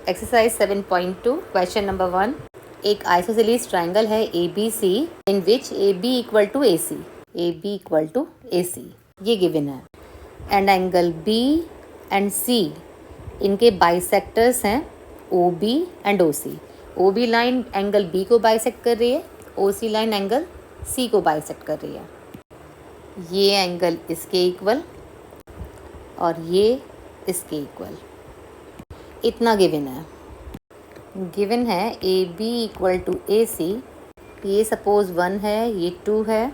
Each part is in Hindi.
Exercise 7.2 question number 1। एक आइसोसेलेस ट्राइंगल है ABC in which AB equal to AC, AB equal to AC ये गिवन है। And angle B and C इनके बाइसेक्टर्स हैं OB and OC। OB line angle B को बाइसेक्ट कर रही है, OC लाइन एंगल C को बाइसेक्ट कर रही है। ये एंगल इसके इक्वल और ये इसके इक्वल, इतना गिवन है। गिवन है AB इक्वल टू AC, ये सपोज 1 है, ये 2 है,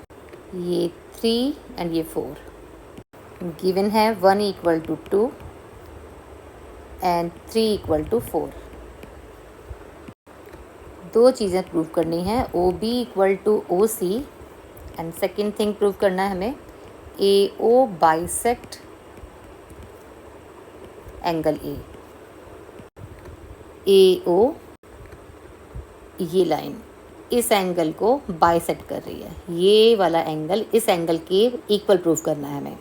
ये 3 एंड ये 4। गिवन है 1 equal to 2 and 3 equal to 4। दो चीज़ें प्रूव करनी है, OB equal to OC and second thing prove करना है हमें AO bisect angle A। AO ये लाइन इस एंगल को बाइसेक्ट कर रही है, ये वाला एंगल इस एंगल के इक्वल प्रूव करना है हमें।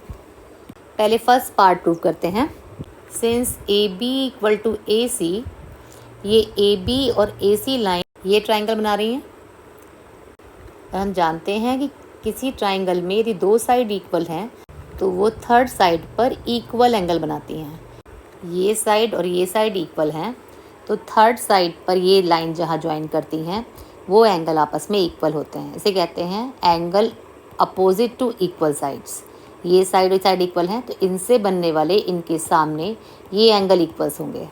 पहले फर्स्ट पार्ट प्रूव करते हैं। Since AB equal to AC, ये AB और AC लाइन ये ट्राइंगल बना रही हैं। हम जानते हैं कि किसी ट्राइंगल में यदि दो साइड इक्वल हैं तो वो थर्ड साइड पर इक्वल एंगल बनाती हैं। ये साइड और ये साइड इक्वल हैं तो थर्ड साइड पर ये लाइन जहाँ ज्वाइन करती हैं वो एंगल आपस में इक्वल होते हैं। इसे कहते हैं angle opposite to equal sides. ये साइड और साइड इक्वल हैं तो इनसे बनने वाले इनके सामने ये एंगल इक्वल्स होंगे।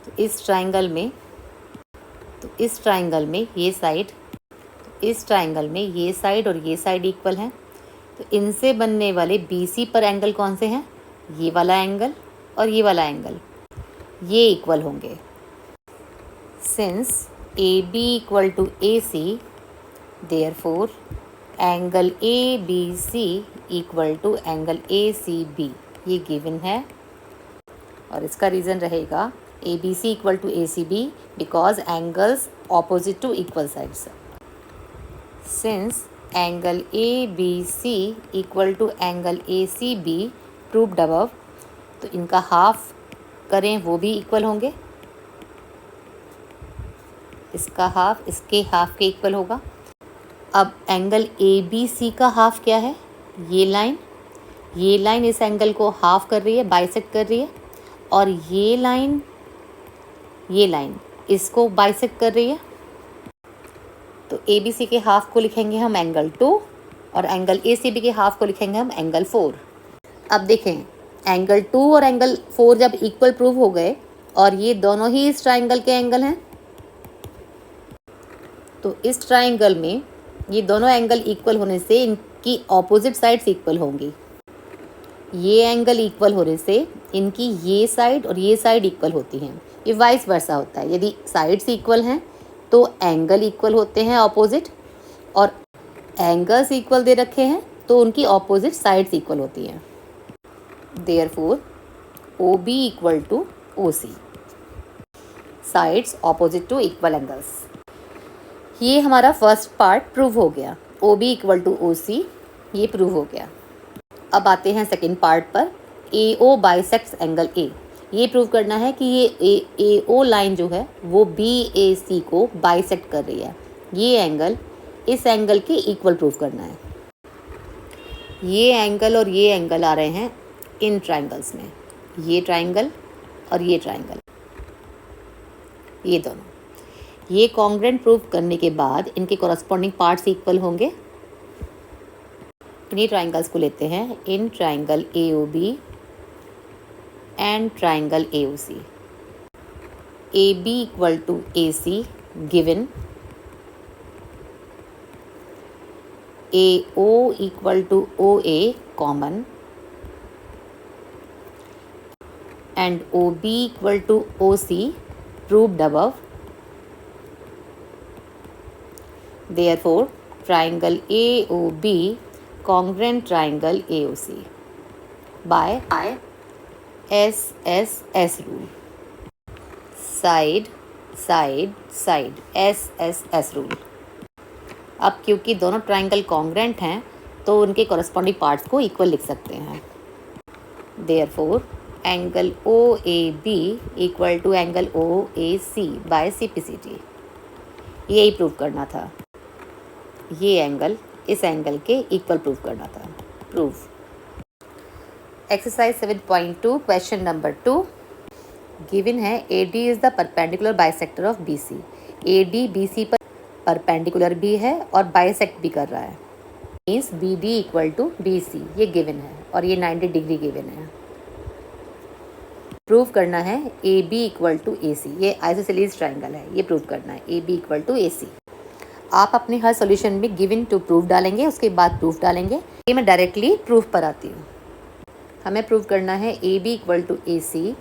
तो इस ट्राइंगल में ये साइड, इस ट्राइंगल में ये साइड और ये साइड इक्वल हैं तो इनसे बनने वाले BC पर एंगल कौन से हैं, ये वाला एंगल और ये वाला एंगल, ये इक्वल होंगे। Since AB equal to AC, therefore angle ABC equal to angle ACB ये गिवन है और इसका रीज़न रहेगा ABC equal to ACB because angles opposite to equal sides. Since angle ABC equal to angle ACB proved above, तो इनका हाफ करें वो भी इक्वल होंगे। इसका हाफ इसके हाफ के इक्वल होगा। अब एंगल ABC का हाफ क्या है, ये लाइन इस एंगल को हाफ कर रही है, बाइसेक्ट कर रही है, और ये लाइन इसको बाइसेक्ट कर रही है। तो ABC के हाफ को लिखेंगे हम एंगल 2 और एंगल ACB के हाफ को लिखेंगे हम एंगल 4। अब देखें एंगल 2 और एंगल 4 जब इक्वल प्रूव हो गए और ये दोनों ही इस ट्राइंगल के एंगल हैं तो इस ट्राइंगल में ये दोनों एंगल इक्वल होने से इनकी ऑपोजिट साइड्स इक्वल होंगी। ये एंगल इक्वल होने से इनकी ये साइड और ये साइड इक्वल होती हैं। ये वाइस वर्सा होता है, यदि साइड्स इक्वल हैं तो एंगल इक्वल होते हैं ऑपोजिट, और एंगल्स इक्वल दे रखे हैं तो उनकी ऑपोजिट साइड्स इक्वल होती हैं। Therefore, OB equal to OC, sides opposite to equal angles। ये हमारा फर्स्ट पार्ट प्रूव हो गया, OB इक्वल टू OC ये प्रूव हो गया। अब आते हैं सेकंड पार्ट पर, AO बाइसेक्ट्स एंगल A। ये प्रूव करना है कि ये AO लाइन जो है वो BAC को बाइसेक्ट कर रही है। ये एंगल इस एंगल के इक्वल प्रूव करना है। ये एंगल और ये एंगल आ रहे हैं इन ट्राइंगल्स में, ये ट्राइंगल और ये ट्राइंगल, ये दोनों, ये कॉन्ग्रुएंट प्रूव करने के बाद इनके कॉरस्पॉन्डिंग पार्ट्स इक्वल होंगे। इन्हीं ट्राइंगल्स को लेते हैं, in triangle AOB and triangle AOC। AB equal to AC given, AO equal to OA common, and OB equal to OC proved above. Therefore, triangle AOB congruent triangle AOC by SSS rule, side side side, SSS rule। अब क्योंकि दोनों ट्राइंगल कॉन्ग्रुएंट हैं तो उनके कॉरस्पॉन्डिंग पार्ट्स को इक्वल लिख सकते हैं। Therefore, angle O A B equal to angle O A C by C P C T, यही प्रूव करना था। ये एंगल इस एंगल के इक्वल प्रूव करना था। Proof. Exercise 7.2 question number 2 given है AD is the perpendicular bisector of BC। AD BC पर परपेंडिकुलर भी है और बाइसेक्ट भी कर रहा है, means BD equal to BC, ये गिवन है और ये 90 डिग्री गिवन है। प्रूव करना है AB इक्वल टू AC, ये आइसोसेलेस ट्राइंगल है, ये प्रूव करना है AB इक्वल टू AC। आप अपने हर सॉल्यूशन में गिवन टू प्रूफ डालेंगे, उसके बाद प्रूफ डालेंगे। ये मैं डायरेक्टली प्रूफ पर आती हूँ। हमें प्रूव करना है AB इक्वल टू AC,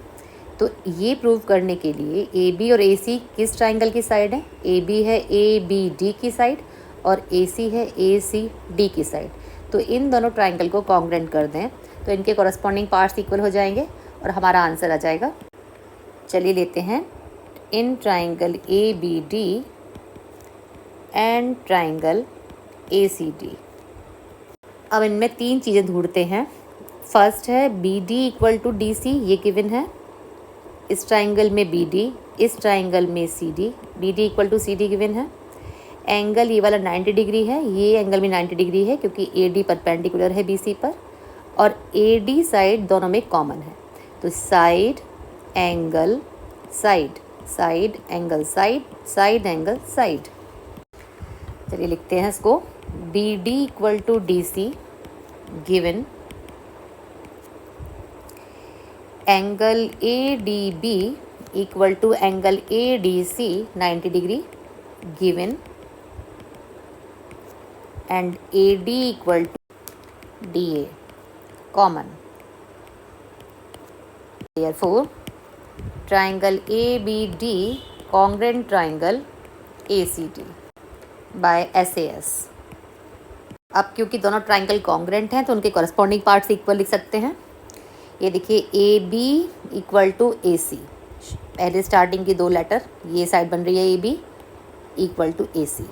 तो ये प्रूव करने के लिए AB और AC किस ट्राइंगल की साइड है? AB है ABD की साइड और AC है ACD की साइड। तो इन दोनों ट्राइंगल को कॉन्ग्रुएंट कर दें तो इनके कॉरस्पॉन्डिंग पार्ट्स इक्वल हो जाएंगे और हमारा आंसर आ जाएगा। चलिए लेते हैं in triangle ABD and triangle ACD। अब इनमें तीन चीज़ें ढूंढते हैं। फर्स्ट है BD इक्वल टू DC, ये गिवन है। इस ट्राइंगल में BD, इस ट्राइंगल में CD, BD equal to CD given है। एंगल ये वाला 90 डिग्री है, ये एंगल भी 90 डिग्री है क्योंकि AD परपेंडिकुलर है BC पर और AD साइड दोनों में कॉमन है। तो side angle side, side angle side, side angle side. चलिए लिखते हैं इसको। BD equal to DC given, angle ADB equal to angle ADC 90 degree given and AD equal to DA common. Therefore triangle ABD congruent triangle ACD by SAS। अब क्योंकि दोनों ट्राइंगल कॉन्ग्रेंट हैं तो उनके कॉरस्पॉन्डिंग पार्ट्स इक्वल लिख सकते हैं। ये देखिए AB इक्वल टू AC, पहले स्टार्टिंग की दो लेटर, ये साइड बन रही है AB equal to AC,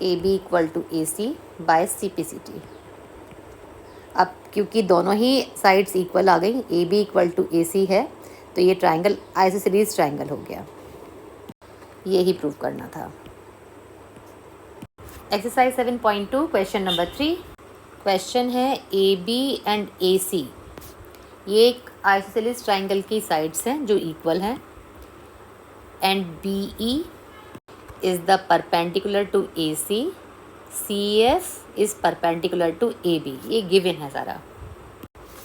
AB equal to AC by CPCT। अब क्योंकि दोनों ही साइड्स इक्वल आ गई, AB इक्वल टू AC है, तो ये ट्राइंगल आइसोसेलेस ट्राइंगल हो गया। ये ही प्रूव करना था। एक्सरसाइज 7.2 क्वेश्चन नंबर 3 क्वेश्चन है AB एंड AC, ये एक आइसोसेलेस ट्राइंगल की साइड्स हैं जो इक्वल हैं and BE is the perpendicular to AC, CF is perpendicular to AB, ये गिवन है सारा।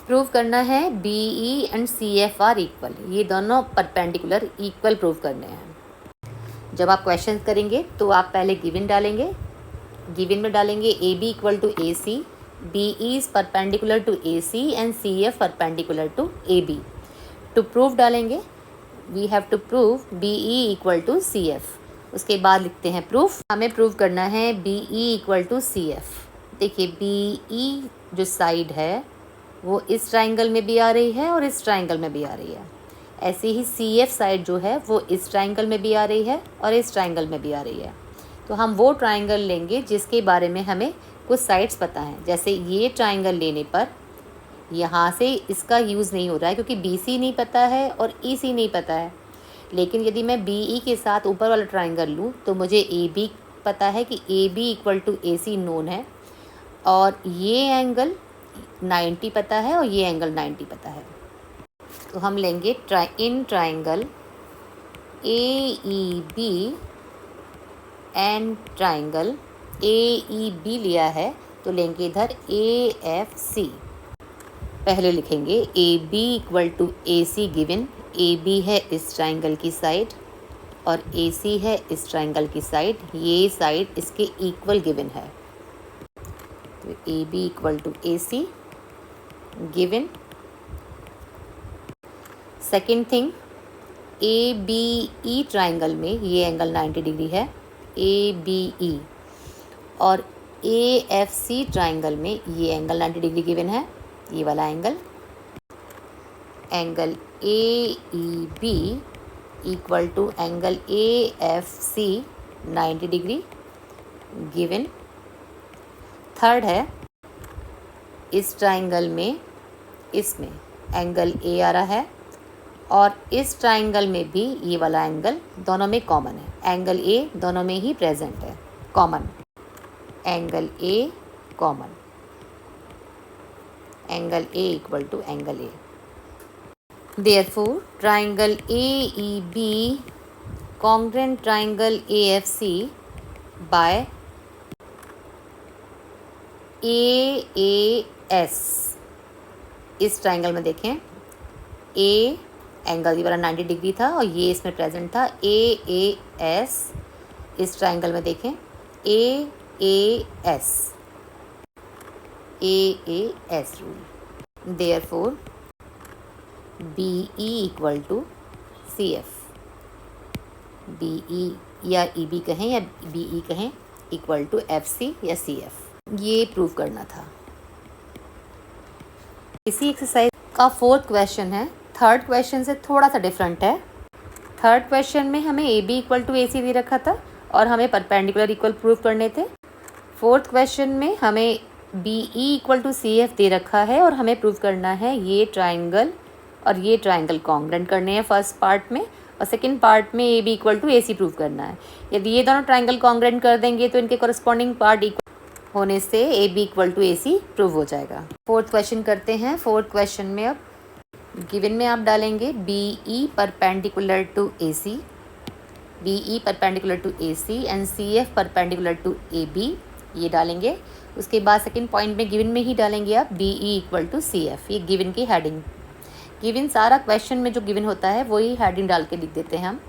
प्रूव करना है BE and CF are equal, ये दोनों परपेंडिकुलर इक्वल प्रूव करने हैं। जब आप क्वेश्चन करेंगे तो आप पहले गिवन डालेंगे, गिवन में डालेंगे AB equal to AC, BE is perpendicular to AC and CF perpendicular to AB। To prove डालेंगे, we have to prove BE equal to CF। उसके बाद लिखते हैं प्रूफ। हमें प्रूव करना है BE इक्वल टू CF। देखिए BE जो साइड है वो इस ट्राइंगल में भी आ रही है और इस ट्राइंगल में भी आ रही है। ऐसे ही CF साइड जो है वो इस ट्राइंगल में भी आ रही है और इस ट्राइंगल में भी आ रही है। तो हम वो ट्राइंगल लेंगे जिसके बारे में हमें कुछ साइड्स पता हैं। जैसे ये ट्राइंगल लेने पर यहाँ से इसका यूज़ नहीं हो रहा है क्योंकि BC नहीं पता है और EC नहीं पता है। लेकिन यदि मैं BE के साथ ऊपर वाला ट्राइंगल लूँ तो मुझे AB पता है कि AB equal to AC known है और ये एंगल 90 पता है और ये एंगल 90 पता है। तो हम लेंगे in triangle AEB and triangle AEB लिया है तो लेंगे इधर AFC। पहले लिखेंगे AB equal to AC given, AB है इस ट्राइंगल की साइड और AC है इस ट्राइंगल की साइड, ये साइड इसके इक्वल गिवन है। तो AB equal to AC given. Second thing, ABE triangle में ये एंगल 90 डिग्री है ABE और AFC ट्राइंगल में ये एंगल 90 डिग्री गिवन है, ये वाला angle. Angle AEB equal to angle AFC 90 degree given. Third है इस ट्राइंगल में इसमें एंगल ए आ रहा है, और इस ट्राइंगल में भी ये वाला एंगल दोनों में कॉमन है। एंगल ए दोनों में ही प्रेजेंट है, common, angle A common, angle A equal to angle A. Therefore triangle A E B congruent triangle A F C by A S. इस ट्राइंगल में देखें, ए एंगल ये वाला 90 डिग्री था और ये इसमें प्रेजेंट था, ए एस। इस ट्राइंगल में देखें A S rule. Therefore B E equal to C F, B E या ई बी कहें या बी ई कहें, इक्वल टू एफ सी या सी एफ। ये प्रूव करना था। इसी एक्सरसाइज का फोर्थ क्वेश्चन है, थर्ड क्वेश्चन से थोड़ा सा डिफरेंट है। थर्ड क्वेश्चन में हमें ए बी इक्वल टू ए सी दे रखा था और हमें परपेंडिकुलर इक्वल प्रूव करने थे। फोर्थ क्वेश्चन में हमें B E equal to C F दे रखा है और हमें प्रूव करना है ये ट्राइंगल और ये ट्राइंगल कॉन्ग्रेंट करने हैं फर्स्ट पार्ट में, और सेकंड पार्ट में A B equal to A C prove करना है। यदि ये दोनों ट्राइंगल कॉन्ग्रेंट कर देंगे तो इनके कॉरस्पॉन्डिंग पार्ट इक्वल होने से A B equal to A C prove हो जाएगा। फोर्थ क्वेश्चन करते हैं। फोर्थ क्वेश्चन में अब गिवन में आप डालेंगे B E perpendicular to A C, B E perpendicular to A C and C F perpendicular to A B, ये डालेंगे। उसके बाद सेकंड पॉइंट में गिवन में ही डालेंगे आप B E equal to C F, ये गिवन की हेडिंग। गिवन सारा क्वेश्चन में जो गिवन होता है वही हेडिंग डाल के लिख देते हैं हम।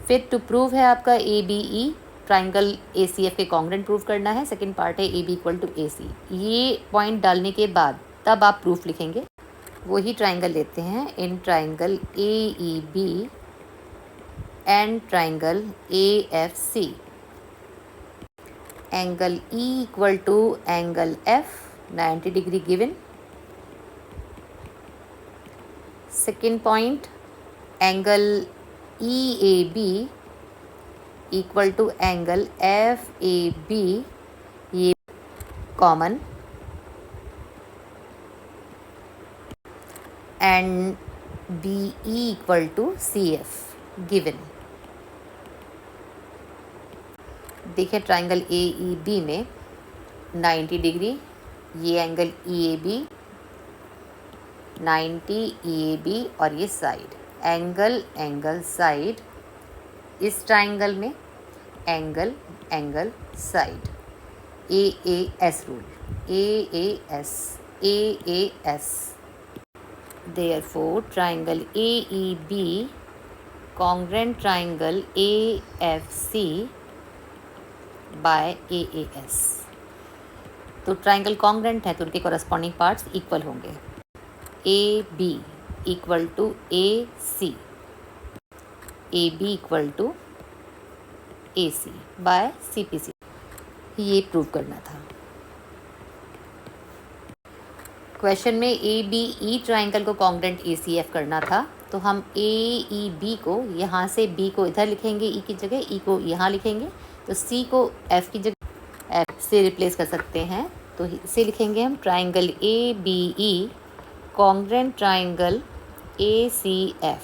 फिर टू प्रूव है आपका A B E triangle A C F के कॉन्ग्रेंट प्रूव करना है। सेकंड पार्ट है A B equal to A C. ये पॉइंट डालने के बाद तब आप प्रूफ लिखेंगे। वही ट्राइंगल लेते हैं, in triangle A E B and triangle A F C, angle E equal to angle F 90 degree given. Second point angle E A B equal to angle F A B, ये common, and B E equal to C F given. देखिए ट्राइंगल ए ई बी में 90 डिग्री, ये angle E A B 90 E A B, और ये साइड एंगल साइड। इस ट्राइंगल में angle side, A S rule, A S. Therefore triangle A E B congruent triangle A F C by A S. तो ट्राइंगल कॉन्ग्रेंट है तो उनके कॉरस्पॉन्डिंग पार्ट्स इक्वल होंगे। A B equal to A C, A B equal to A C by C P C, ये प्रूव करना था। क्वेश्चन में ए बी ई ट्राइंगल को कॉन्ग्रेंट ए सी एफ करना था, तो हम ए ई बी को यहाँ से बी को इधर लिखेंगे ई की जगह, ई को यहाँ लिखेंगे, तो सी को एफ की जगह एफ से रिप्लेस कर सकते हैं। तो इसे लिखेंगे हम triangle A B E congruent triangle A C F,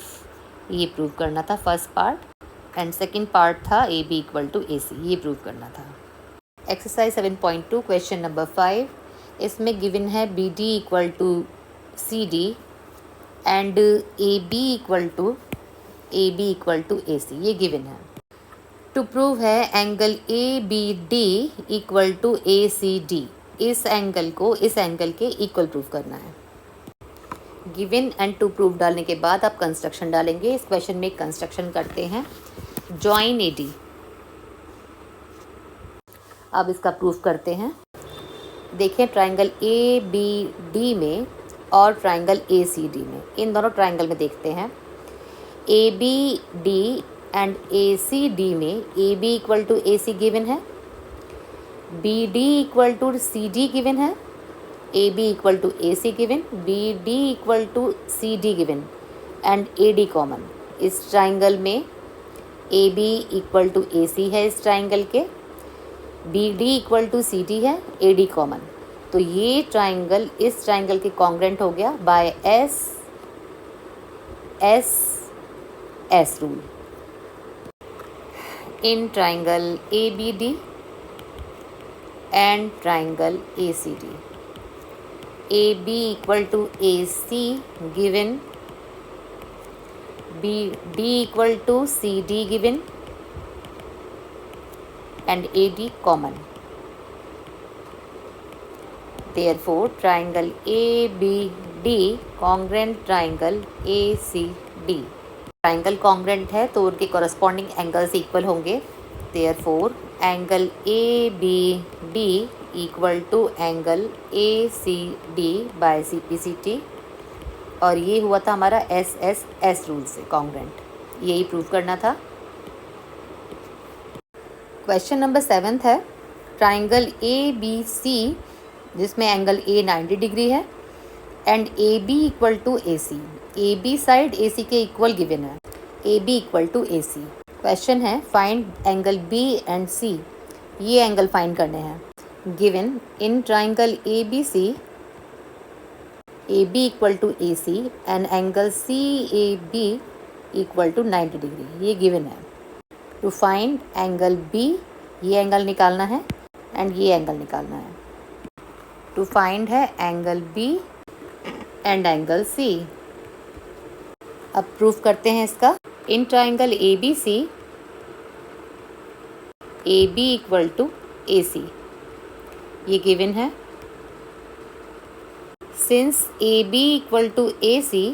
ये प्रूव करना था first part. And second part था A B equal to A C, ये प्रूव करना था। एक्सरसाइज 7.2 क्वेश्चन नंबर 5, इसमें गिवन है B D equal to C D and A B equal to A C, ये गिवन है। टू प्रूव है angle A B D equal to A C D, इस एंगल को इस एंगल के इक्वल प्रूव करना है। गिवन एंड टू प्रूव डालने के बाद आप कंस्ट्रक्शन डालेंगे। इस क्वेश्चन में कंस्ट्रक्शन करते हैं, जॉइन ए डी। अब इसका प्रूफ करते हैं। देखें ट्राइंगल ए बी डी में और ट्राइंगल ए सी डी में, इन दोनों ट्राइंगल में देखते हैं। A B D and A C D में A B equal to A C given है, B D equal to C D given है, A B equal to A C given, B D equal to C D given and A D common. इस ट्राइंगल में A B equal to A C है, इस ट्राइंगल के B D equal to C D है, ए डी कॉमन। तो ये ट्राइंगल इस ट्राइंगल के कॉन्ग्रेंट हो गया by S S rule. In triangle A B D and triangle A C D, A B equal to A C given, B D equal to C D given and AD common. Therefore, triangle ABD congruent triangle ACD. Triangle congruent है तो उनके कॉरस्पॉन्डिंग एंगल्स इक्वल होंगे। Therefore angle ABD equal to angle ACD by CPCT, और ये हुआ था हमारा SSS रूल से कॉन्ग्रेंट, यही प्रूव करना था। क्वेश्चन नंबर 7 है, ट्राइंगल ABC जिसमें एंगल A 90 डिग्री है and AB equal to AC, AB side AC के इक्वल गिवन है, AB equal to AC। Question है find angle B and C, ये एंगल फाइंड करने हैं। Given in triangle ABC AB equal to AC and angle CAB equal to 90 degree, ये गिवन है। टू फाइंड एंगल B, ये एंगल निकालना है एंड ये एंगल निकालना है। टू फाइंड है angle B and angle C। अब प्रूफ करते हैं इसका। In triangle ABC AB equal to AC, ये गिवन है। Since AB equal to AC,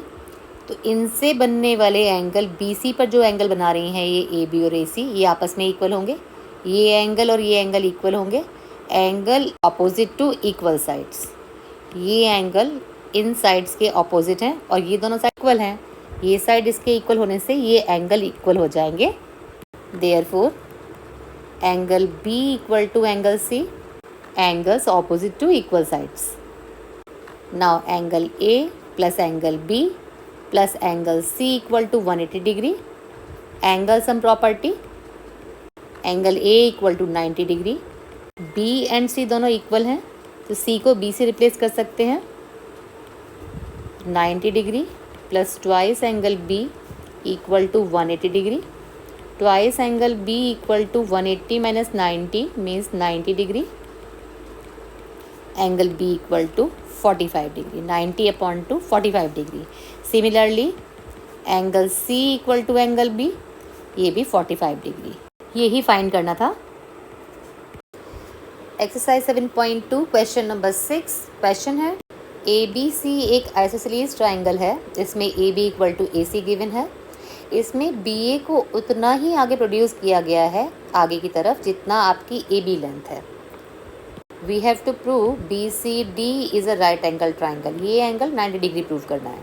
तो इनसे बनने वाले एंगल BC पर जो एंगल बना रही हैं ये AB और AC, ये आपस में इक्वल होंगे। ये एंगल और ये एंगल इक्वल होंगे, angle opposite to equal sides. ये एंगल इन साइड्स के अपोजिट हैं और ये दोनों साइड इक्वल हैं। ये साइड इसके इक्वल होने से ये एंगल इक्वल हो जाएंगे। Therefore angle B equal to angle C, angles opposite to equal sides. Now angle A plus angle B plus angle C equal to 180 degree, angle sum property, angle A equal to 90 degree. B and C दोनों इक्वल हैं तो C को B से रिप्लेस कर सकते हैं। 90 degree plus twice angle B equal to 180 degree, twice angle B equal to 180 minus 90 means 90 degree, angle B equal to 45 degree, 90 upon two 45 degree. Similarly angle C equal to angle B, ये भी 45 डिग्री। यही फाइंड करना था। Exercise 7.2 question number 6। क्वेश्चन है ABC एक आइसोसेलेस ट्राइंगल है, इसमें AB equal to AC given है। इसमें BA को उतना ही आगे प्रोड्यूस किया गया है आगे की तरफ जितना आपकी AB लेंथ है। We have to prove BCD is a right angle triangle, ये एंगल 90 डिग्री प्रूव करना है।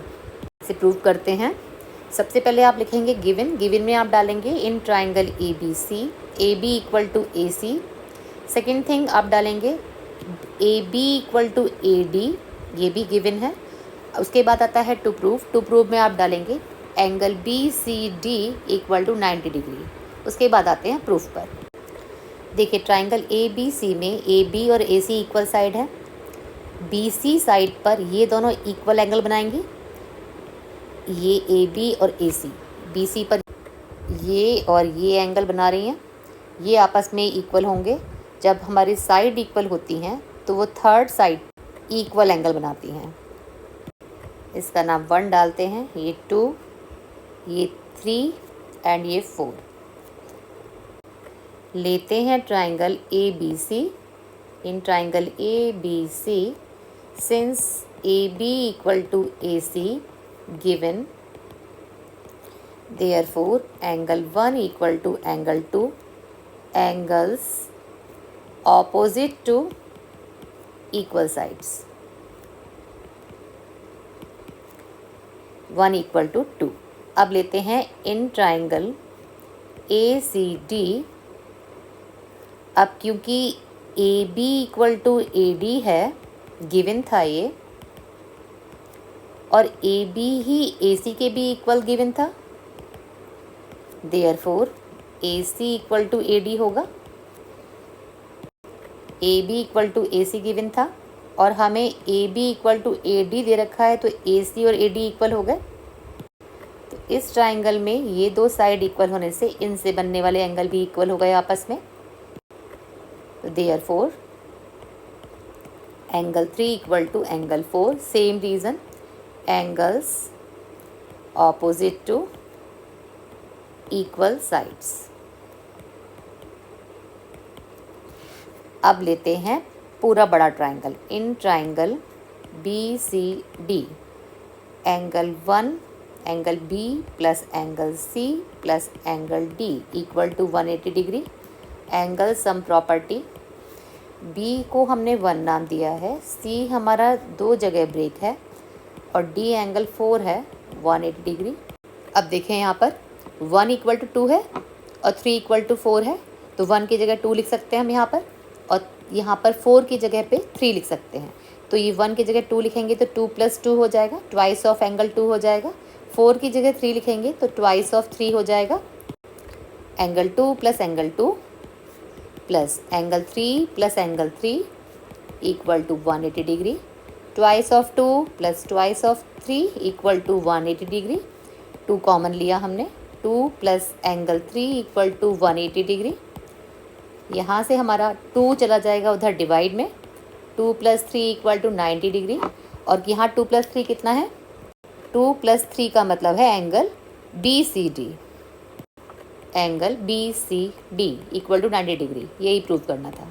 इसे प्रूव करते हैं। सबसे पहले आप लिखेंगे गिवन में आप डालेंगे in triangle ABC AB equal to AC। Second thing आप डालेंगे AB इक्वल टू AD, ये भी गिवन है। उसके बाद आता है टू प्रूव में आप डालेंगे angle BCD equal to 90 degree. उसके बाद आते हैं प्रूफ पर। देखिए ट्राइंगल ABC में AB और AC इक्वल साइड है। BC साइड पर ये दोनों इक्वल एंगल बनाएंगे, ये AB और AC। BC पर ये और ये एंगल बना रही हैं, ये आपस में इक्वल होंगे। जब हमारी साइड इक्वल होती हैं तो वो थर्ड साइड इक्वल एंगल बनाती हैं। इसका नाम 1 डालते हैं, ये 2, ये 3 एंड ये 4। लेते हैं triangle ABC। In triangle ABC since AB equal to AC given, therefore angle 1 equal to angle 2, angles opposite to equal sides, 1 equal to 2। अब लेते हैं इन ट्राइंगल ACD। अब क्योंकि AB इक्वल टू AD है, गिवन था ये, और AB ही AC के भी इक्वल गिवन था, therefore AC equal to AD होगा। AB equal to AC given था और हमें AB इक्वल टू AD दे रखा है, तो AC और AD इक्वल हो गए। तो इस ट्राइंगल में ये दो साइड इक्वल होने से इनसे बनने वाले एंगल भी इक्वल हो गए आपस में। तो therefore angle 3 equal to angle 4, same reason, angles opposite to equal sides. अब लेते हैं पूरा बड़ा triangle. In triangle BCD angle 1 angle B plus angle C plus angle D equal to 180 degree. Angle sum property, B को हमने 1 नाम दिया है, C हमारा 2 जगह ब्रेक है और D एंगल 4 है 180 डिग्री। अब देखें यहाँ पर 1 इक्वल टू 2 है और 3 इक्वल टू 4 है, तो 1 की जगह 2 लिख सकते हैं हम यहाँ पर, और यहाँ पर 4 की जगह पे 3 लिख सकते हैं। तो ये 1 की जगह 2 लिखेंगे तो 2 प्लस 2 हो जाएगा, ट्वाइस ऑफ एंगल 2 हो जाएगा। 4 की जगह 3 लिखेंगे तो ट्वाइस ऑफ 3 हो जाएगा। Angle 2 plus angle 2 plus angle 3 plus angle 3 equal to 180 degree. Twice of 2 plus twice of 3 equal to 180 degree. 2 common लिया हमने, 2 plus angle 3 equal to 180 degree. यहाँ से हमारा 2 चला जाएगा उधर डिवाइड में, 2 प्लस 3 इक्वल टू 90 डिग्री। और यहाँ 2 प्लस 3 कितना है, 2 प्लस 3 का मतलब है angle BCD। Angle BCD equal to 90 degree, यही प्रूव करना था।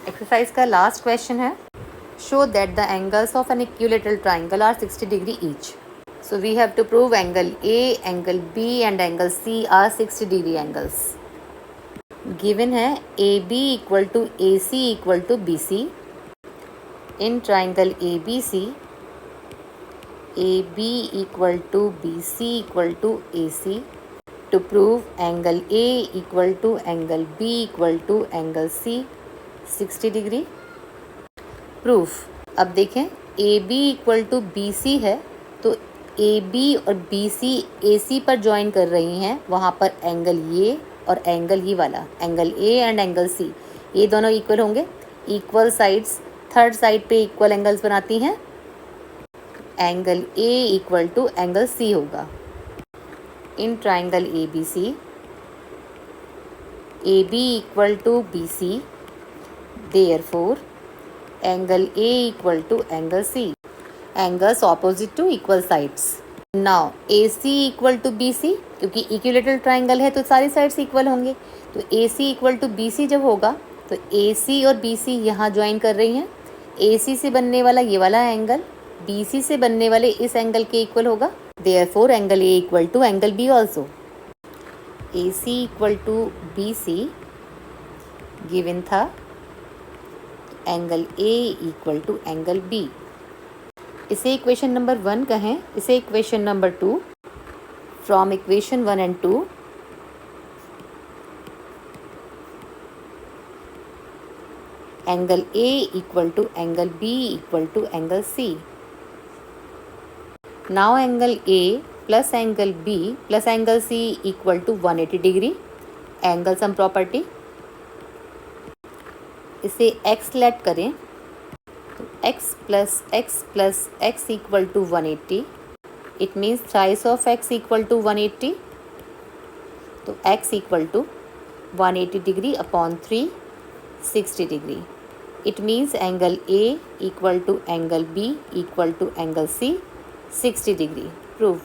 एक्सरसाइज का लास्ट क्वेश्चन है, show that the angles of an equilateral triangle are 60 degree each. So we have to prove angle A, angle B and angle C are 60 degree angles. Given है AB equal to AC equal to BC. In triangle ABC, AB equal to BC equal to AC. To prove angle A equal to angle B equal to angle C 60 degree. Proof. अब देखें AB equal to BC है, तो AB और BC AC पर ज्वाइन कर रही हैं, वहाँ पर एंगल ये और एंगल ये वाला, angle A and angle C, ये दोनों इक्वल होंगे। इक्वल साइड्स थर्ड साइड पे इक्वल एंगल्स बनाती हैं। Angle A equal to angle C होगा। In triangle ABC, AB equal to BC, therefore angle A equal to angle C, angles opposite to equal sides. Now AC equal to BC, क्योंकि इक्विलैटरल ट्राइंगल है तो सारी साइड्स इक्वल होंगे, तो AC इक्वल टू BC जब होगा तो AC और BC यहाँ ज्वाइन कर रही हैं। AC से बनने वाला ये वाला एंगल BC से बनने वाले इस एंगल के इक्वल होगा। Therefore angle A equal to angle B also. AC equal to BC given था, angle A equal to angle B। इसे इक्वेशन नंबर 1 कहें, इसे equation number 2। From equation 1 and 2 angle A equal to angle B equal to angle C। Now angle A plus angle B plus angle C equal to 180 degree. Angle sum property, इसे x लेट करें तो x plus x equal to 180, it means thrice of x equal to 180, तो x equal to 180 degree upon 3 60 degree. It means angle A equal to angle B equal to angle C 60 degree. Prove.